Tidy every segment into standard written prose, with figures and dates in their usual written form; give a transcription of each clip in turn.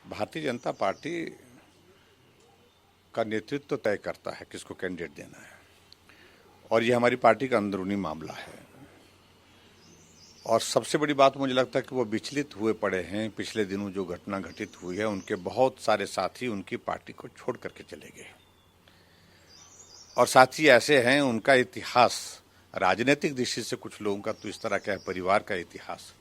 Bharatiya Janata party का नेतृत्व तय करता है किसको कैंडिडेट देना है और ये हमारी पार्टी का अंदरूनी मामला है। और सबसे बड़ी बात मुझे लगता है कि वो विचलित हुए पड़े हैं। पिछले दिनों जो घटना घटित हुई है, उनके बहुत सारे साथी उनकी पार्टी को छोड़ करके चले गए और साथी ऐसे हैं, उनका इतिहास राजनीतिक दृष्टि से कुछ लोगों का तो इस तरह का है, परिवार का इतिहास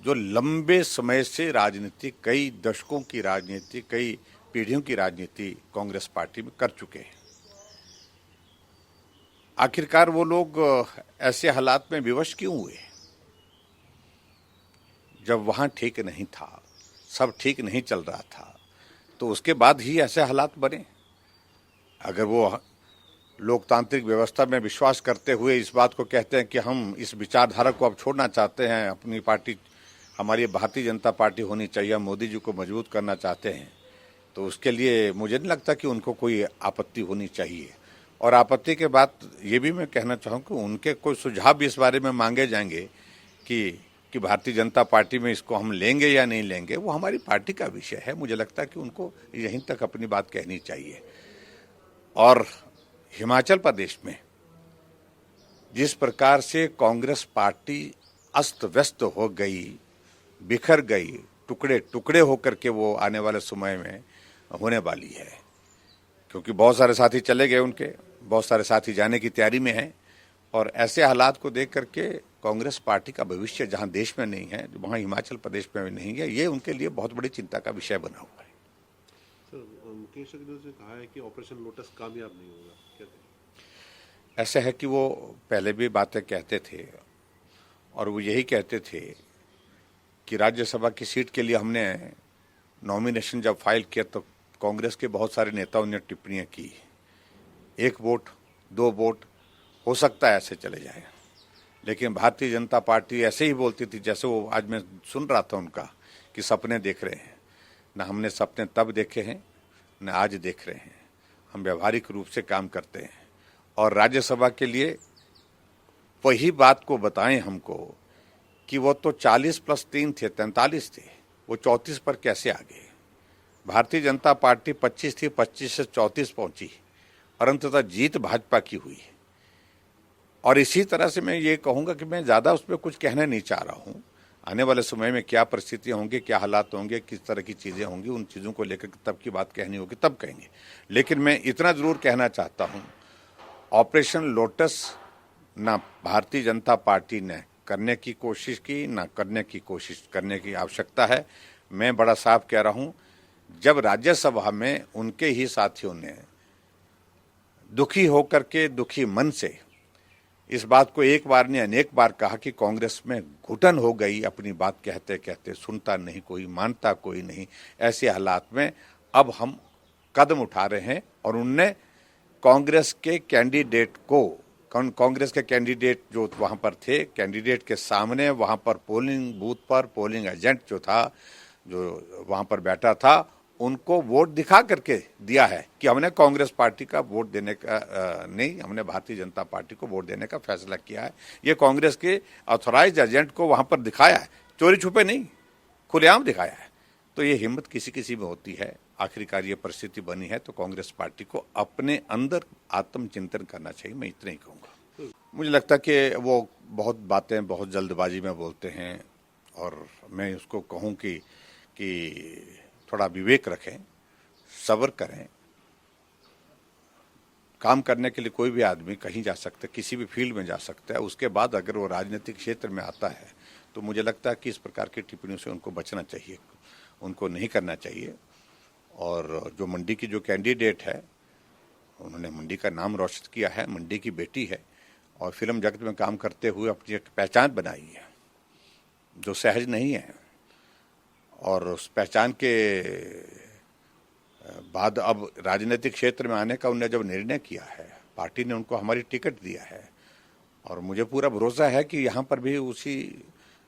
जो लंबे समय से राजनीति, कई दशकों की राजनीति, कई पीढ़ियों की राजनीति कांग्रेस पार्टी में कर चुके हैं। आखिरकार वो लोग ऐसे हालात में विवश क्यों हुए जब वहां ठीक नहीं था, सब ठीक नहीं चल रहा था, तो उसके बाद ही ऐसे हालात बने। अगर वो लोकतांत्रिक व्यवस्था में विश्वास करते हुए इस बात को कहते हैं कि हम इस विचारधारा को अब छोड़ना चाहते हैं, अपनी पार्टी हमारी भारतीय जनता पार्टी होनी चाहिए, मोदी जी को मजबूत करना चाहते हैं, तो उसके लिए मुझे नहीं लगता कि उनको कोई आपत्ति होनी चाहिए। और आपत्ति के बाद ये भी मैं कहना चाहूँ कि उनके कोई सुझाव भी इस बारे में मांगे जाएंगे कि भारतीय जनता पार्टी में इसको हम लेंगे या नहीं लेंगे, वो हमारी पार्टी का विषय है। मुझे लगता है कि उनको यहीं तक अपनी बात कहनी चाहिए। और हिमाचल प्रदेश में जिस प्रकार से कांग्रेस पार्टी अस्त व्यस्त हो गई, बिखर गई, टुकड़े टुकड़े होकर के वो आने वाले समय में होने वाली है, क्योंकि बहुत सारे साथी चले गए उनके, बहुत सारे साथी जाने की तैयारी में हैं। और ऐसे हालात को देख करके कांग्रेस पार्टी का भविष्य जहां देश में नहीं है, वहां हिमाचल प्रदेश में भी नहीं है, ये उनके लिए बहुत बड़ी चिंता का विषय बना हुआ है। मुकेश ने कहा है कि ऑपरेशन लोटस कामयाब नहीं होगा, क्या कहें? ऐसा है कि वो पहले भी बातें कहते थे और वो यही कहते थे कि राज्यसभा की सीट के लिए हमने नॉमिनेशन जब फाइल किया तो कांग्रेस के बहुत सारे नेताओं ने टिप्पणियां की, 1 वोट 2 वोट हो सकता है ऐसे चले जाए। लेकिन भारतीय जनता पार्टी ऐसे ही बोलती थी, जैसे वो आज मैं सुन रहा था उनका कि सपने देख रहे हैं। ना हमने सपने तब देखे हैं, न आज देख रहे हैं। हम व्यवहारिक रूप से काम करते हैं और राज्यसभा के लिए वही बात को बताएं हमको कि वो तो 40 + 3 थे, 43 थे, वो 34 पर कैसे आ गए। भारतीय जनता पार्टी 25 थी, 25 से 34 पहुंची और अंततः जीत भाजपा की हुई। और इसी तरह से मैं ये कहूंगा कि मैं ज़्यादा उसमें कुछ कहना नहीं चाह रहा हूँ। आने वाले समय में क्या परिस्थितियाँ होंगी, क्या हालात होंगे, किस तरह की चीज़ें होंगी, उन चीज़ों को लेकर तब की बात कहनी होगी तब कहेंगे। लेकिन मैं इतना ज़रूर कहना चाहता हूँ, ऑपरेशन लोटस ना भारतीय जनता पार्टी ने करने की कोशिश की, ना करने की कोशिश करने की आवश्यकता है। मैं बड़ा साफ कह रहा हूँ, जब राज्यसभा में उनके ही साथियों ने दुखी होकर के, दुखी मन से इस बात को एक बार नहीं अनेक बार कहा कि कांग्रेस में घुटन हो गई, अपनी बात कहते कहते सुनता नहीं कोई, मानता कोई नहीं, ऐसे हालात में अब हम कदम उठा रहे हैं। और उनने कांग्रेस के कैंडिडेट को, कांग्रेस के कैंडिडेट जो वहां पर थे, कैंडिडेट के सामने वहां पर पोलिंग बूथ पर पोलिंग एजेंट जो था, जो वहां पर बैठा था, उनको वोट दिखा करके दिया है कि हमने कांग्रेस पार्टी का वोट देने का नहीं, हमने भारतीय जनता पार्टी को वोट देने का फैसला किया है। ये कांग्रेस के ऑथोराइज्ड एजेंट को वहां पर दिखाया है, चोरी छुपे नहीं, खुलेआम दिखाया है। तो ये हिम्मत किसी किसी में होती है। आखिरकार ये परिस्थिति बनी है तो कांग्रेस पार्टी को अपने अंदर आत्मचिंतन करना चाहिए, मैं इतना ही कहूँगा। मुझे लगता है कि वो बहुत बातें बहुत जल्दबाजी में बोलते हैं और मैं उसको कहूँ कि थोड़ा विवेक रखें, सब्र करें। काम करने के लिए कोई भी आदमी कहीं जा सकता है, किसी भी फील्ड में जा सकता है। उसके बाद अगर वो राजनीतिक क्षेत्र में आता है तो मुझे लगता है कि इस प्रकार की टिप्पणियों से उनको बचना चाहिए, उनको नहीं करना चाहिए। और जो मंडी की जो कैंडिडेट है, उन्होंने मंडी का नाम रोशन किया है, मंडी की बेटी है और फिल्म जगत में काम करते हुए अपनी एक पहचान बनाई है जो सहज नहीं है। और उस पहचान के बाद अब राजनीतिक क्षेत्र में आने का उन्होंने जब निर्णय किया है, पार्टी ने उनको हमारी टिकट दिया है और मुझे पूरा भरोसा है कि यहाँ पर भी उसी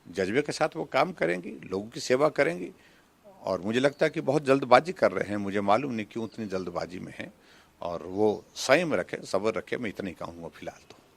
जज्बे के साथ वो काम करेंगी, लोगों की सेवा करेंगी। और मुझे लगता है कि बहुत जल्दबाजी कर रहे हैं, मुझे मालूम नहीं क्यों इतनी जल्दबाजी में है। और वो संयम रखें, सब्र रखें, मैं इतना ही कहूँगा फिलहाल तो।